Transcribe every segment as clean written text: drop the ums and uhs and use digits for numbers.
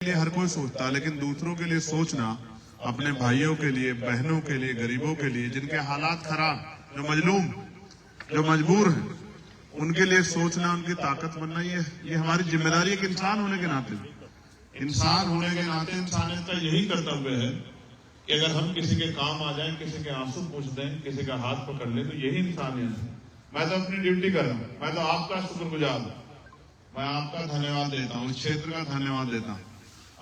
लिए हर कोई सोचता है, लेकिन दूसरों के लिए सोचना, अपने भाइयों के लिए, बहनों के लिए, गरीबों के लिए, जिनके हालात खराब, जो मजलूम, जो मजबूर हैं, उनके लिए सोचना, उनकी ताकत बनना, ये हमारी जिम्मेदारी है। कि इंसान होने के नाते, इंसान होने के नाते इंसानियत का यही कर्तव्य है कि अगर हम किसी के काम आ जाएं, किसी के आंसू पूछ दें, किसी का हाथ पकड़ ले, तो यही इंसानियत है। मैं तो अपनी ड्यूटी कर रहा हूं, मैं तो आपका शुक्रगुजार हूं, मैं आपका धन्यवाद देता हूं, इस क्षेत्र का धन्यवाद देता हूं।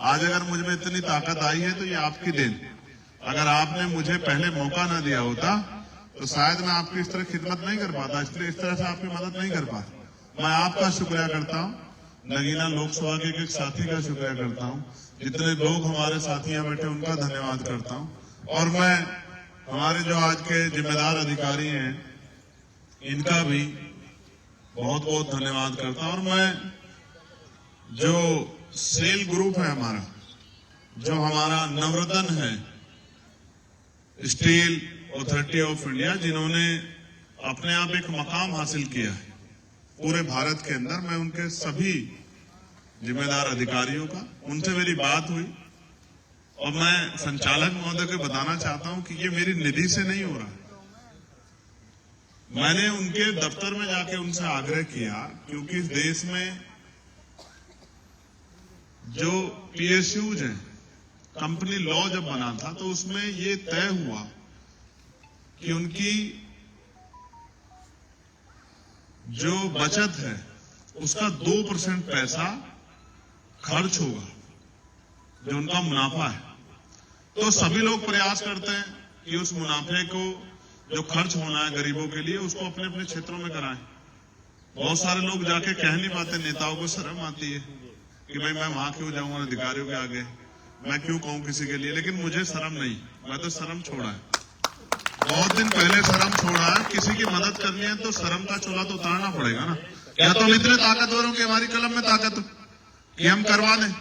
आज अगर मुझ में इतनी ताकत आई है तो ये आपकी देन। अगर आपने मुझे पहले मौका ना दिया होता तो शायद मैं आपकी इस तरह खिदमत नहीं कर पाता, इसलिए इस तरह से आपकी मदद नहीं कर पाता। मैं आपका शुक्रिया करता हूँ, नगीना लोकसभा के एक साथी का शुक्रिया करता हूँ, जितने लोग हमारे साथी यहाँ बैठे उनका धन्यवाद करता हूँ, और मैं हमारे जो आज के जिम्मेदार अधिकारी हैं इनका भी बहुत बहुत धन्यवाद करता हूँ। और मैं जो सेल ग्रुप है हमारा, जो हमारा नवरत्न है स्टील अथॉरिटी ऑफ इंडिया, जिन्होंने अपने आप एक मकाम हासिल किया है पूरे भारत के अंदर, मैं उनके सभी जिम्मेदार अधिकारियों का, उनसे मेरी बात हुई और मैं संचालक महोदय को बताना चाहता हूं कि ये मेरी निधि से नहीं हो रहा। मैंने उनके दफ्तर में जाके उनसे आग्रह किया, क्योंकि इस देश में जो पीएसयूज हैं, कंपनी लॉ जब बना था तो उसमें ये तय हुआ कि उनकी जो बचत है उसका 2% पैसा खर्च होगा, जो उनका मुनाफा है। तो सभी लोग प्रयास करते हैं कि उस मुनाफे को, जो खर्च होना है गरीबों के लिए, उसको अपने अपने क्षेत्रों में कराएं। बहुत सारे लोग जाके कह नहीं पाते, नेताओं को शर्म आती है कि भाई मैं वहां क्यों जाऊंगा अधिकारियों के आगे, मैं क्यों कहूं किसी के लिए। लेकिन मुझे शर्म नहीं, मैं तो शर्म छोड़ा है, बहुत दिन पहले शर्म छोड़ा है। किसी की मदद करनी है तो शर्म का चोला तो उतारना पड़ेगा ना। क्या तो हम इतने ताकतवर हो कि हमारी कलम में ताकत हो कि हम करवा दें?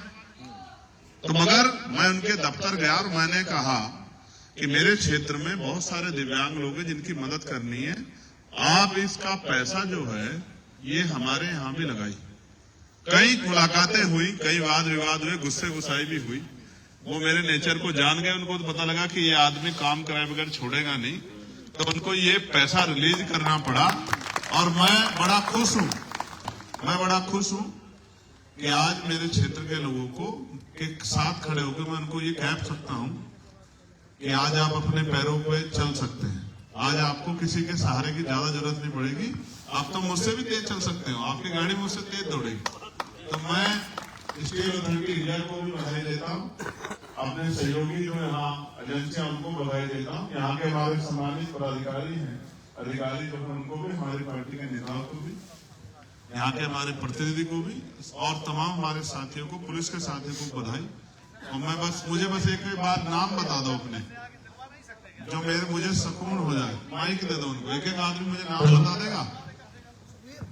तो मगर मैं उनके दफ्तर गया और मैंने कहा कि मेरे क्षेत्र में बहुत सारे दिव्यांग लोग हैं जिनकी मदद करनी है, आप इसका पैसा जो है ये हमारे यहां भी लगाई। कई मुलाकातें हुई, कई वाद विवाद हुए, गुस्से गुस्साई भी हुई। वो मेरे नेचर को जान गए, उनको तो पता लगा कि ये आदमी काम कराए बगैर छोड़ेगा नहीं, तो उनको ये पैसा रिलीज करना पड़ा। और मैं बड़ा खुश हूं कि आज मेरे क्षेत्र के लोगों को के साथ खड़े होकर मैं उनको ये कह सकता हूं कि आज आप अपने पैरों पे चल सकते हैं। आज आपको किसी के सहारे की ज्यादा जरूरत नहीं पड़ेगी, आप तो मुझसे भी तेज चल सकते हो, आपकी गाड़ी मुझसे तेज दौड़ेगी। तो मैं स्टील अथॉरिटी इंडिया को भी बधाई देता हूँ, अपने सहयोगी जो यहाँ एजेंसियां उनको बधाई देता हूँ, यहाँ के हमारे सम्मानित पदाधिकारी हैं, अधिकारी जो है उनको भी, हमारी पार्टी के नेताओं को भी, यहाँ के हमारे प्रतिनिधि को भी, और तमाम हमारे साथियों को, पुलिस के साथियों को बधाई। और मैं मुझे बस एक बार नाम बता दो अपने, जो मुझे सुकून हो जाए। माइक दे दो उनको, एक एक आदमी मुझे नाम बता देगा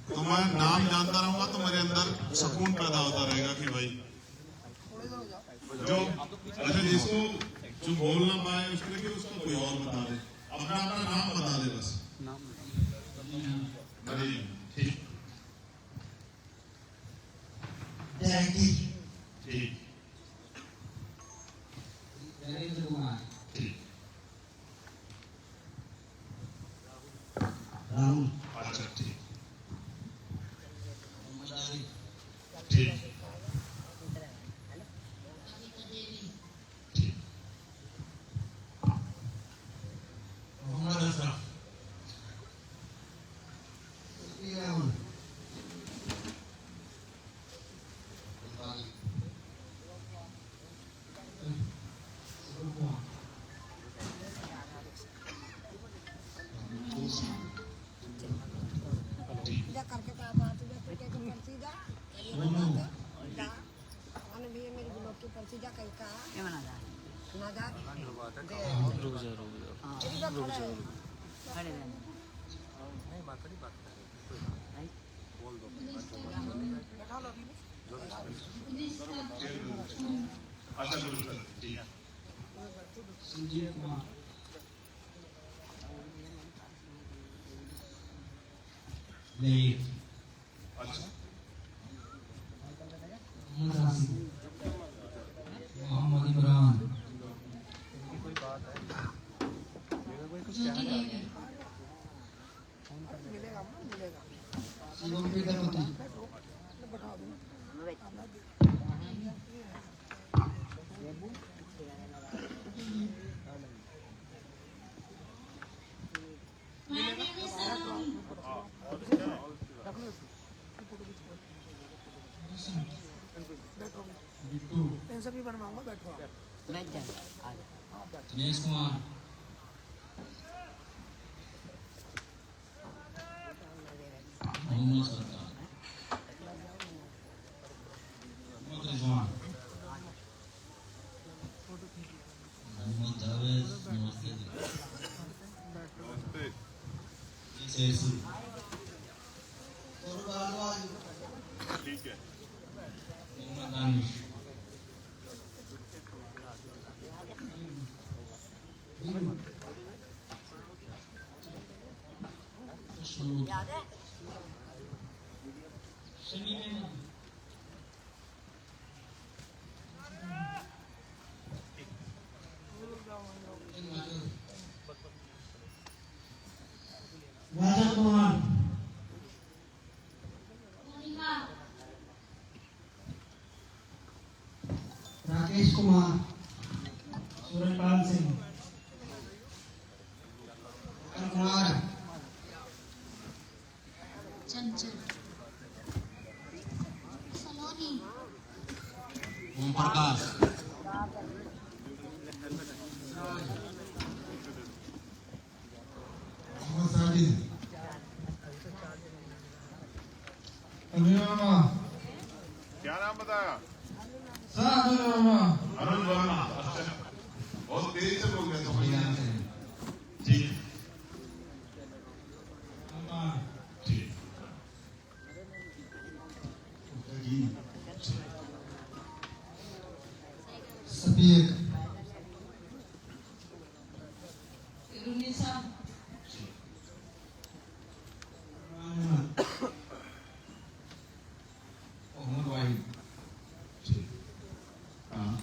तो मैं नाम जानता रहूंगा, तो मेरे अंदर सुकून पैदा होता रहेगा कि भाई जो अच्छा जिसको जो बोल ना पाए उसके लिए उसको कोई और बता दे, अपना अपना नाम बता दे बस। ठीक ठीक नरेंद्र कुमार, ठीक, राहुल, अच्छा ठीक मोहम्मद आरिफ, ठीक ठीक, मोहम्मद अशरफ, राहुल, अच्छा बिल्कुल ठीक, संजीव कुमार, लेट, अच्छा मोहम्मद हासिम, बिट्टू, इन सभी बनवाऊंगा, बैठो आप। बैठ जाए दिनेश कुमार, मोहम्मद सरदार, मोहम्मद रिजवान, मोहम्मद जावेद, नमस्ते जी, जैसू, ठीक है। मोहम्मद दानिश, याद है राजा कुमार, राकेश कुमार, सूर्यपाल सिंह, कुमार, चंचल सलोनी ओम प्रकाश, मोहम्मद साजिद, अभिमामा, क्या नाम बताया? अभिमामा, अरुण वर्मा। अच्छा, बहुत तेजी से बोल रहे थे। ठीक ठीक। सफीक, मोहम्मद वाहिद, हाँ।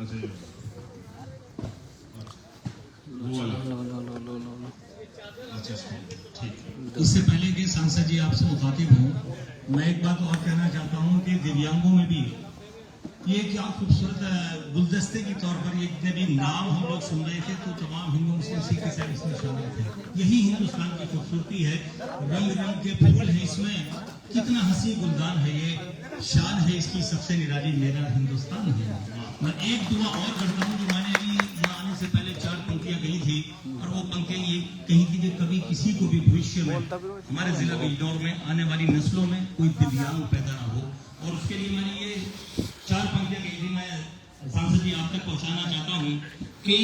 अच्छा ये। वो वाला। अच्छा ठीक है। इससे पहले कि सांसद जी आपसे मुखातिब हूँ, मैं एक बात और कहना चाहता हूँ कि दिव्यांगों में भी ये क्या खूबसूरत गुलदस्ते के तौर पर ये जितने भी नाम हम लोग सुन रहे थे तो तमाम हिंदू मुस्लिम सिख ईसाई इसमें शामिल थे। यही हिंदुस्तान की खूबसूरती है, रंग रंग के फूल है इसमें, कितना हंसी गुलदान है ये, शान है इसकी सबसे निराली मेरा हिंदुस्तान है। मैं एक दुआ और करता हूँ, जो मैंने अभी यहाँ आने से पहले 4 पंक्तियाँ गई थी और वो पंक्तियाँ ये कही थी कि कभी किसी को भी भविष्य में हमारे जिला बिजनौर में आने वाली नस्लों में कोई दिव्यांग पैदा ना हो, और उसके लिए मैंने ये 4 पंक्तियाँ कही थी। मैं सांसद जी आप तक पहुँचाना चाहता हूँ कि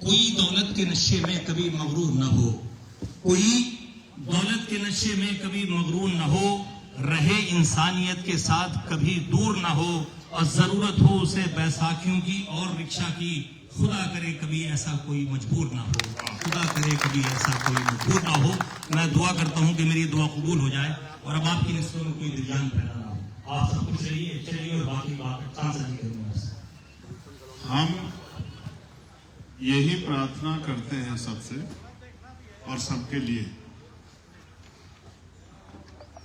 कोई दौलत के नशे में कभी मगरूर न हो, कोई दौलत के नशे में कभी मगरूर न हो, रहे इंसानियत के साथ कभी दूर न हो, और जरूरत हो उसे बैसाखियों की और रिक्शा की, खुदा करे कभी ऐसा कोई मजबूर ना हो, खुदा करे कभी ऐसा कोई मजबूर ना हो। मैं दुआ करता हूँ कि मेरी दुआ कबूल हो जाए और अब आपकी नस्लों में कोई दिव्यांग पैदा ना हो। आप सब कुछ चलिए और बाकी बात सांसद जी करेंगे। हम यही प्रार्थना करते हैं सबसे और सबके लिए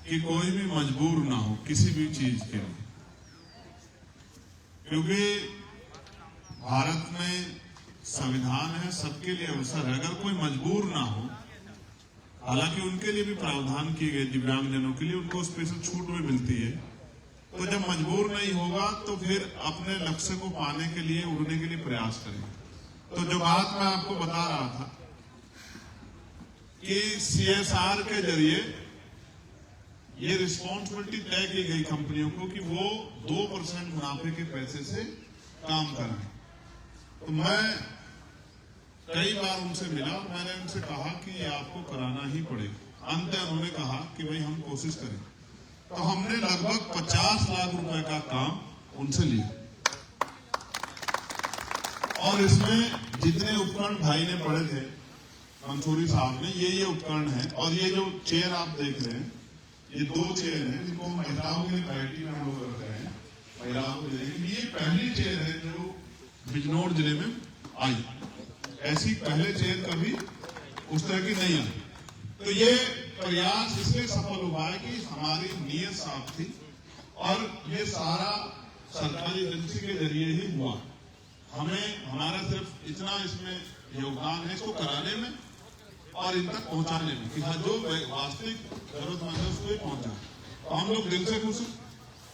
कि कोई भी मजबूर ना हो किसी भी चीज के लिए, क्योंकि भारत में संविधान है, सबके लिए अवसर है। अगर कोई मजबूर ना हो, हालांकि उनके लिए भी प्रावधान किए गए, दिव्यांगजनों के लिए उनको स्पेशल छूट भी मिलती है, तो जब मजबूर नहीं होगा तो फिर अपने लक्ष्य को पाने के लिए, उड़ने के लिए प्रयास करेंगे। तो जो बात मैं आपको बता रहा था कि CSR के जरिए ये रिस्पॉन्सिबिलिटी तय की गई कंपनियों को कि वो 2% मुनाफे के पैसे से काम करें। तो मैं कई बार उनसे मिला और मैंने उनसे कहा कि ये आपको कराना ही पड़ेगा। अंत उन्होंने कहा कि भाई हम कोशिश करें। तो हमने लगभग 50 लाख रुपए का काम उनसे लिया, और इसमें जितने उपकरण भाई ने पढ़े थे मंसूरी साहब ने, ये उपकरण है। और ये जो चेयर आप देख रहे हैं, ये 2 चेयर हैं जिनको महिलाओं के वैरायटी में हम लोग रख रहे हैं, महिलाओं को देखेंगे। ये पहली चेयर है जो बिजनौर जिले में आई, ऐसी पहले चेयर कभी उस तरह की नहीं आई। तो ये प्रयास इसलिए सफल हुआ है कि हमारी नीयत साफ थी और ये सारा सरकारी एजेंसी के जरिए ही हुआ। हमें हमारा सिर्फ इतना इसमें योगदान है इसको कराने में और इन तक पहुंचाने में कि हाँ जो वास्तविक जरूरतमंद है उसको ही पहुंचा। तो हम लोग दिल से खुश हैं,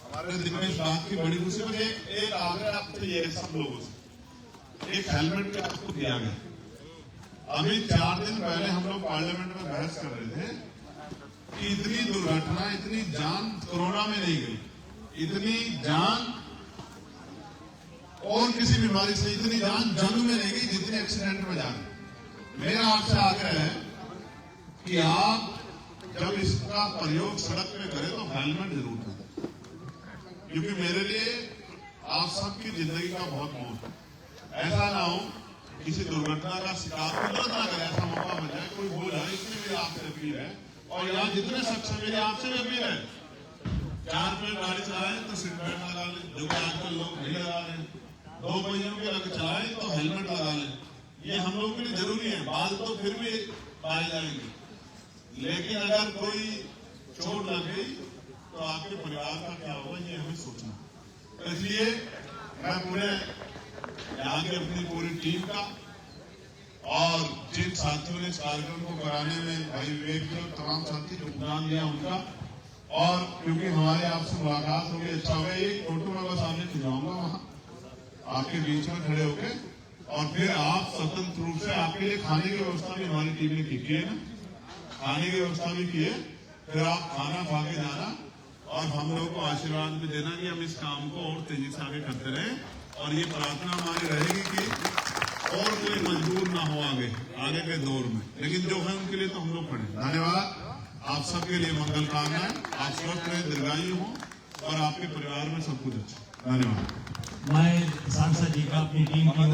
हमारे दिल में इस बात की बड़ी खुशी है। एक आग्रह आपसे ये है सब लोगों से, एक हेलमेट का आपको दिया गया। अभी 4 दिन पहले हम लोग पार्लियामेंट में बहस कर रहे थे कि इतनी दुर्घटना, इतनी जान कोरोना में नहीं गई, इतनी जान और किसी बीमारी से, इतनी जान जंग में नहीं गई जितनी एक्सीडेंट में जान। मेरा आपसे आग्रह है कि आप जब इसका प्रयोग सड़क पे करें तो हेलमेट जरूर करें, क्योंकि मेरे लिए आप सबकी जिंदगी का बहुत महत्व है। ऐसा ना हो किसी दुर्घटना का शिकार कुदरत ना करे, ऐसा मौका मिल जाए, कोई हो जाए, इसलिए मेरी आपसे अपील है। और यहाँ जितने शख्स हैं मेरी आपसे भी अपील है, 4 पैर गाड़ी चलाएं तो सीट बेल्ट लगा लें, जो कि आजकल लोग नहीं लगा रहे हैं। 2 पहियों के लग चलाएं तो हेलमेट लगा लें, ये हम लोगों के लिए जरूरी है। बाल तो फिर भी पाए जाएंगे, लेकिन अगर कोई चोट लग गई तो आपके परिवार का क्या होगा, ये हमें सोचना। तो इसलिए मैं पूरे यहाँ की अपनी पूरी टीम का और जिन साथियों ने इस कार्यक्रम को कराने में भाई विवेक जी और तमाम साथी योगदान दिया उनका, और क्योंकि हमारे आपसे मुलाकात हो गई, अच्छा हो गया। एक फोटो मैं बस आपने खिंचवाऊंगा वहां आपके बीच में खड़े होके, और फिर आप स्वतंत्र रूप से, आपके लिए खाने की व्यवस्था भी हमारी टीम ने की है ना, खाने की व्यवस्था भी की है। फिर आप खाना खा के जाना और हम लोग को आशीर्वाद भी देना कि हम इस काम को और तेजी से आगे करते रहें। और ये प्रार्थना हमारी रहेगी कि और कोई मजबूर ना हो आगे के दौर में, लेकिन जो है उनके लिए तो हम लोग खड़े। धन्यवाद, आप सबके लिए मंगल कामनाएं, आप स्वस्थ रहे, दीर्घायु हो और आपके परिवार में सब कुछ अच्छा। धन्यवाद। मैं सांसद जी का अपनी टीम की